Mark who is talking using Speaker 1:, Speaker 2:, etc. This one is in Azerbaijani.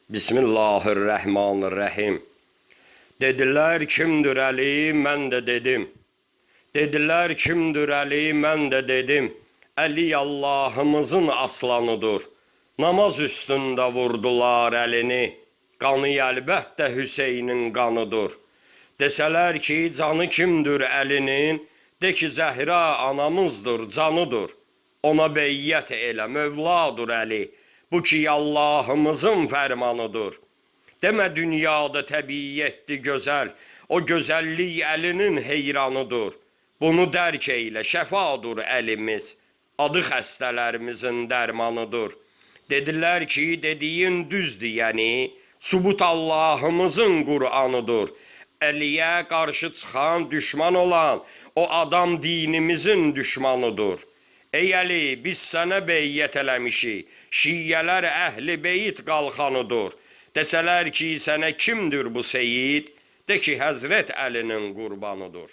Speaker 1: Bismillahirrahmanirrahim. Dediler kimdir Əli, mən də dedim. Dediler kimdir Əli, mən də dedim. Əli Allahımızın aslanıdır. Namaz üstündə vurdular əlini. Qanı əlbəttə Hüseynin qanıdır. Desələr ki, canı kimdir Əlinin, de ki, Zəhra anamızdır, canıdır. Ona beyyət elə, Mövladır Əli. Bu ki, Allahımızın fərmanıdır. Demə dünyada təbiyyətdir gözəl, o gözəllik Əlinin heyranıdır. Bunu dərk eylə, şəfadır əlimiz, adı xəstələrimizin dərmanıdır. Dedilər ki, dediyin düzdür, yəni, subut Allahımızın Qur'anıdır. Əliyə qarşı çıxan, düşman olan, o adam dinimizin düşmanıdır. Ey Əli, biz sənə beyyət eləmişik, şiyyələr əhli beyit qalxanıdır. Desələr ki, sənə kimdir bu seyid? De ki, Həzrət Əlinin qurbanıdır.